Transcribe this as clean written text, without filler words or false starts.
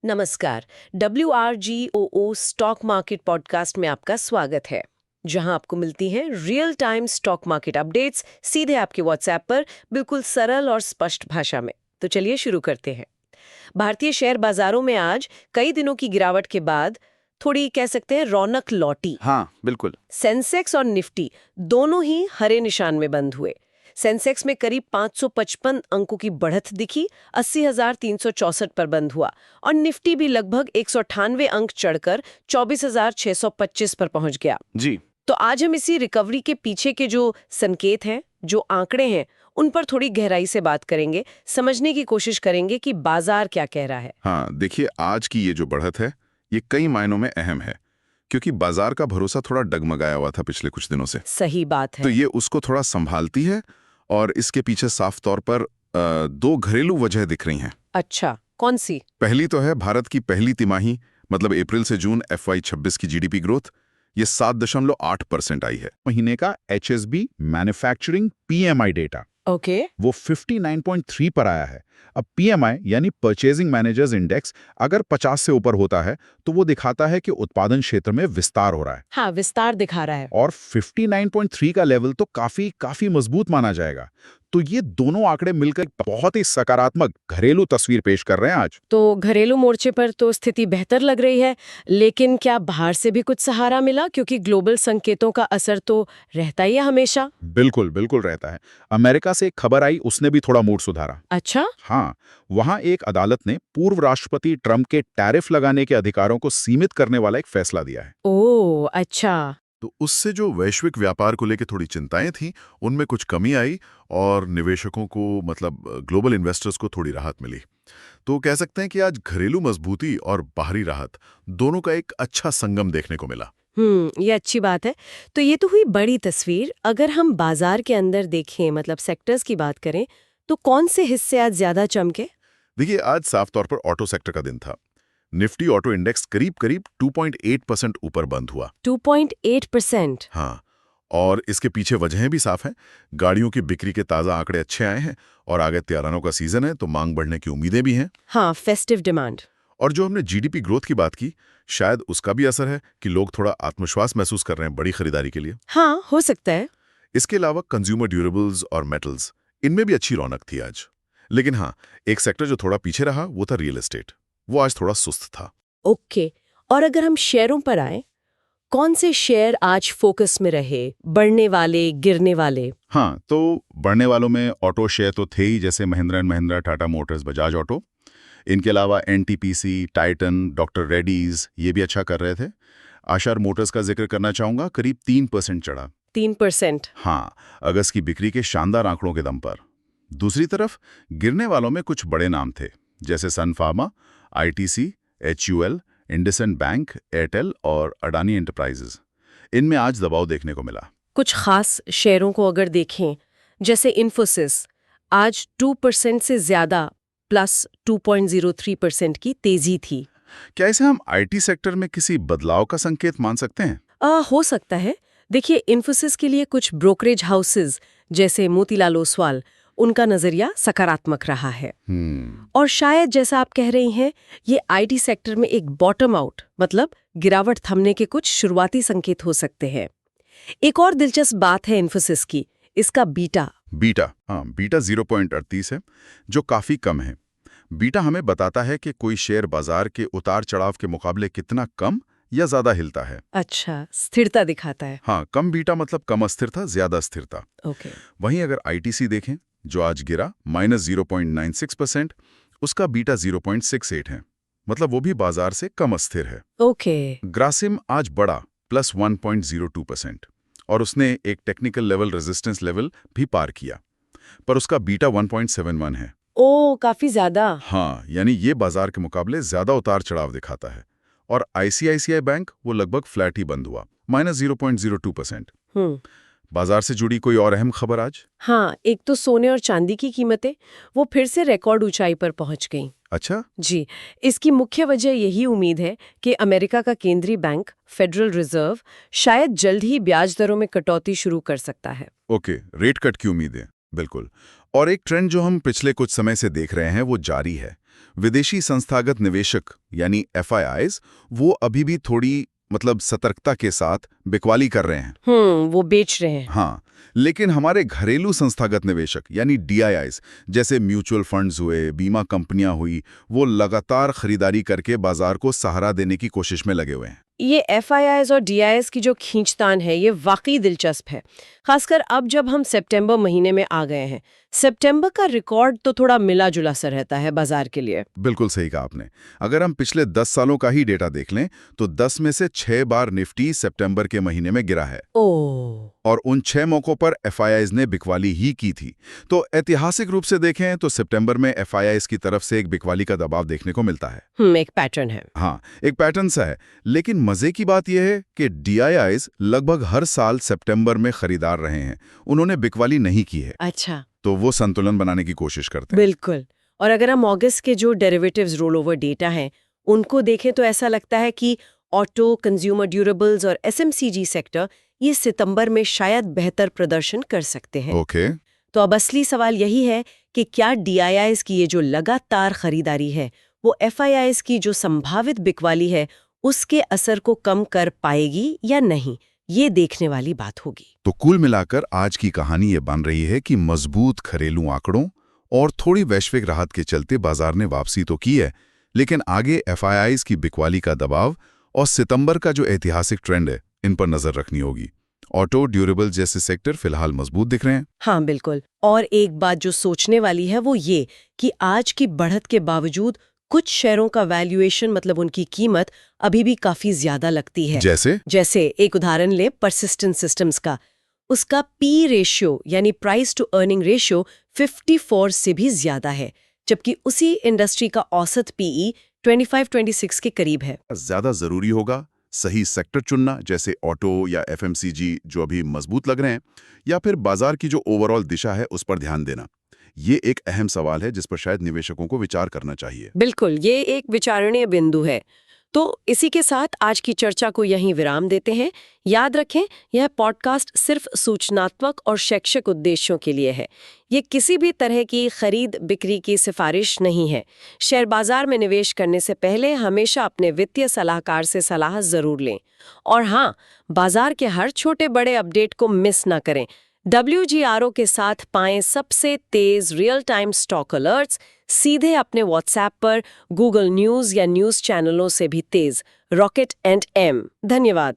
नमस्कार। WRGOO stock market podcast में आपका स्वागत है, जहां आपको मिलती हैं real time stock market updates सीधे आपके व्हाट्सएप पर, बिल्कुल सरल और स्पष्ट भाषा में। तो चलिए शुरू करते हैं। भारतीय शेयर बाजारों में आज कई दिनों की गिरावट के बाद थोड़ी कह सकते हैं रौनक लौटी। हाँ, बिल्कुल। सेंसेक्स और निफ्टी दोनों ही हरे निशान में बंद हुए। सेंसेक्स में करीब 555 अंकों की बढ़त दिखी, 80,364 पर बंद हुआ और निफ्टी भी लगभग 198 अंक चढ़कर 24,625 पर पहुंच गया। जी। तो आज हम इसी रिकवरी के पीछे के जो संकेत हैं, जो आंकड़े हैं, उन पर थोड़ी गहराई से बात करेंगे, समझने की कोशिश करेंगे कि बाजार क्या कह रहा है। हाँ, देखिए आज की ये जो बढ़त है, ये कई मायनों में अहम है, क्योंकि बाजार का भरोसा थोड़ा डगमगाया हुआ था पिछले कुछ दिनों से। सही बात है। तो ये उसको थोड़ा संभालती है और इसके पीछे साफ तौर पर दो घरेलू वजह दिख रही हैं। अच्छा, कौन सी? पहली तो है भारत की पहली तिमाही, मतलब अप्रैल से जून FY 26 की GDP ग्रोथ। ये 7.8% आई है। महीने का HSB manufacturing PMI data okay. वो 59.3 पर आया है। अब PMI यानी परचेजिंग मैनेजर्स इंडेक्स अगर 50 से ऊपर होता है तो वो दिखाता है कि उत्पादन क्षेत्र में विस्तार हो रहा है। हाँ, विस्तार दिखा रहा है। और 59.3 का लेवल तो काफी मजबूत माना जाएगा। तो ये दोनों आंकड़े मिलकर बहुत ही सकारात्मक घरेलू तस्वीर पेश कर रहे हैं आज। तो घरेलू मोर्चे पर तो स्थिति बेहतर लग रही है, लेकिन क्या बाहर से भी कुछ सहारा मिला? क्योंकि ग्लोबल संकेतों का असर तो रहता ही है हमेशा। बिल्कुल बिल्कुल रहता है। अमेरिका से एक खबर आई, उसने भी थोड़ा मूड सुधारा। अच्छा। हाँ, वहां एक अदालत ने पूर्व राष्ट्रपति ट्रंप के टैरिफ लगाने के अधिकारों को सीमित करने वाला एक फैसला दिया है। ओह, अच्छा। तो उससे जो वैश्विक व्यापार को लेकर थोड़ी चिंताएं थीं, उनमें कुछ कमी आई और निवेशकों को मतलब ग्लोबल इन्वेस्टर्स को थोड़ी राहत मिली। तो कह सकते हैं कि आज घरेलू मजबूती और बाहरी राहत दोनों का एक अच्छा संगम देखने को मिला। ये अच्छी बात है। तो ये तो हुई बड़ी तस्वीर। अगर हम बाजार के अंदर देखें, मतलब सेक्टर्स की बात करें, तो कौन से हिस्से आज ज्यादा चमके? देखिए, आज साफ तौर पर ऑटो सेक्टर का दिन था। निफ्टी ऑटो इंडेक्स करीब 2.8% ऊपर बंद हुआ। 2.8%? हाँ, और इसके पीछे वजहें भी साफ हैं। गाड़ियों की बिक्री के ताज़ा आंकड़े अच्छे आए हैं और आगे त्योहारों का सीजन है, तो मांग बढ़ने की उम्मीदें भी हैं। हाँ, फेस्टिव डिमांड। और जो हमने GDP ग्रोथ की बात की, शायद उसका भी असर है कि लोग थोड़ा आत्मविश्वास महसूस कर रहे हैं बड़ी खरीदारी के लिए। हाँ, हो सकता है। इसके अलावा कंज्यूमर ड्यूरेबल्स और मेटल्स, इनमें भी अच्छी रौनक थी आज। लेकिन हाँ, एक सेक्टर जो थोड़ा पीछे रहा वो था रियल एस्टेट। वो आज थोड़ा सुस्त था। ओके। और अगर हम शेयरों पर आए, कौन से शेयर आज फोकस में रहे? बढ़ने वाले, गिरने वाले? हाँ, तो बढ़ने वालों में ऑटो शेयर तो थे ही, जैसे Mahindra and Mahindra, Tata Motors, Bajaj auto. इनके अलावा NTPC, टाइटन, डॉक्टर रेड्डीज ये भी अच्छा कर रहे थे। आशार मोटर्स का जिक्र करना चाहूंगा, करीब 3% चढ़ा। 3%? हाँ, अगस्त की बिक्री के शानदार आंकड़ों के दम पर। दूसरी तरफ गिरने वालों में कुछ बड़े नाम थे, जैसे Sun Pharma, ITC, HUL, IndusInd bank, Airtel और अडानी एंटरप्राइजेज। इनमें आज दबाव देखने को मिला। कुछ खास शेयरों को अगर देखें, जैसे इन्फोसिस, आज 2% से ज्यादा प्लस 2.03% की तेजी थी। क्या इसे हम IT सेक्टर में किसी बदलाव का संकेत मान सकते हैं? हो सकता है। देखिए, इन्फोसिस के लिए कुछ ब्रोकरेज हाउसेज जैसे मोतीलाल ओसवाल, उनका नजरिया सकारात्मक रहा है। और शायद जैसा आप कह रही हैं, ये IT सेक्टर में एक बॉटम आउट, मतलब गिरावट थमने के कुछ शुरुआती संकेत हो सकते हैं। एक और दिलचस्प बात है इन्फोसिस की, इसका बीटा। बीटा 0.38 है, जो काफी कम है। बीटा हमें बताता है कि कोई शेयर बाजार के उतार चढ़ाव के मुकाबले कितना कम या ज्यादा हिलता है। अच्छा, स्थिरता दिखाता है। हाँ, कम बीटा मतलब कम अस्थिरता, ज्यादा स्थिरता। ओके। वहीं अगर ITC देखें, जो आज गिरा -0.96%, उसका बीटा 0.68 है, मतलब वो भी बाजार से कम अस्थिर है। ओके। ग्रासिम आज बढ़ा +1.02% और उसने एक टेक्निकल लेवल रेजिस्टेंस लेवल भी पार किया, पर उसका बीटा 1.71 है। ओ, काफी ज्यादा। हाँ, यानी ये बाजार के मुकाबले ज्यादा उतार चढ़ाव दिखाता है। और ICICI बैंक वो लगभग फ्लैट ही बंद हुआ, -0.02%। बाजार से जुड़ी कोई और अहम खबर आज? हाँ, एक तो सोने और चांदी की कीमतें, वो फिर से रिकॉर्ड ऊंचाई पर पहुंच गईं। अच्छा। जी, इसकी मुख्य वजह यही उम्मीद है कि अमेरिका का केंद्रीय बैंक फेडरल रिजर्व शायद जल्द ही ब्याज दरों में कटौती शुरू कर सकता है। ओके, रेट कट की उम्मीद है, बिल्कुल। और एक ट्रेंड जो हम पिछले कुछ समय से देख रहे हैं वो जारी है। विदेशी संस्थागत निवेशक यानी FIIs वो अभी भी थोड़ी मतलब सतर्कता के साथ बिकवाली कर रहे हैं। वो बेच रहे हैं। हाँ, लेकिन हमारे घरेलू संस्थागत निवेशक यानी DIIs जैसे म्यूचुअल फंड्स हुए, बीमा कंपनियां हुई, वो लगातार खरीदारी करके बाजार को सहारा देने की कोशिश में लगे हुए हैं। ये FIIs और DIIs की जो खींचतान है ये वाकई दिलचस्प है, खासकर अब जब हम सितंबर महीने में आ गए हैं। सितंबर का रिकॉर्ड तो थोड़ा मिला जुला सा रहता है बाजार के लिए। बिल्कुल सही कहा आपने। अगर हम पिछले 10 सालों का ही डेटा देख लें तो 10 में से 6 बार निफ्टी सितंबर के महीने में गिरा है। ओह, और उन 6 मौकों पर FIIs ने बिकवाली ही की थी। तो ऐतिहासिक रूप से देखें तो सितंबर में FIIs की तरफ से एक बिकवाली का दबाव देखने को मिलता है। एक पैटर्न है। हाँ, एक पैटर्न सा है। लेकिन मजे की बात यह है कि DIIs लगभग हर साल सितंबर में खरीदार रहे हैं, उन्होंने बिकवाली नहीं की है। अच्छा, तो वो संतुलन बनाने की कोशिश करते हैं। बिल्कुल। और अगर हम अगस्त के जो डेरिवेटिव्स रोल ओवर डेटा हैं उनको देखें तो ऐसा लगता है कि ऑटो, कंज्यूमर ड्यूरेबल्स और FMCG सेक्टर ये सितंबर में शायद बेहतर प्रदर्शन कर सकते हैं। ओके। तो अब असली सवाल यही है कि क्या DIIs की ये जो लगातार खरीदारी है वो FIIs की जो संभावित बिकवाली है उसके असर को कम कर पाएगी या नहीं, ये देखने वाली बात होगी। तो कुल मिलाकर आज की कहानी ये बन रही है कि मजबूत घरेलू आंकड़ों और थोड़ी वैश्विक राहत के चलते बाजार ने वापसी तो की है, लेकिन आगे FIIs की बिकवाली का दबाव और सितंबर का जो ऐतिहासिक ट्रेंड है इन पर नजर रखनी होगी। ऑटो, ड्यूरेबल जैसे सेक्टर फिलहाल मजबूत दिख रहे हैं। हाँ, बिल्कुल। और एक बात जो सोचने वाली है वो ये कि आज की बढ़त के बावजूद कुछ शेयरों का वैल्यूएशन मतलब उनकी कीमत अभी भी काफी ज्यादा लगती है। जैसे एक उदाहरण ले परसिस्टेंट सिस्टम्स का, उसका P रेशियो यानी प्राइस टू अर्निंग रेशियो 54 से भी ज्यादा है, जबकि उसी इंडस्ट्री का औसत PE 25-26 के करीब है। ज्यादा जरूरी होगा सही सेक्टर चुनना, जैसे ऑटो या FMCG जो अभी मजबूत लग रहे हैं, या फिर बाजार की जो ओवरऑल दिशा है उस पर ध्यान देना। ये एक अहम सवाल है जिस पर शायद निवेशकों को विचार करना चाहिए। बिल्कुल, ये एक विचारणीय बिंदु है। तो इसी के साथ आज की चर्चा को यहीं विराम देते हैं। याद रखें, यह पॉडकास्ट सिर्फ सूचनात्मक और शैक्षिक उद्देश्यों के लिए है। ये किसी भी तरह की खरीद बिक्री की सिफारिश नहीं है। शेयर बाजार में निवेश करने से पहले हमेशा अपने वित्तीय सलाहकार से सलाह जरूर लें। और हाँ, बाजार के हर छोटे बड़े अपडेट को मिस ना करें। WGRO के साथ पाएं सबसे तेज रियल टाइम स्टॉक अलर्ट्स सीधे अपने WhatsApp पर, गूगल न्यूज़ या न्यूज़ चैनलों से भी तेज। Rocket and M। धन्यवाद।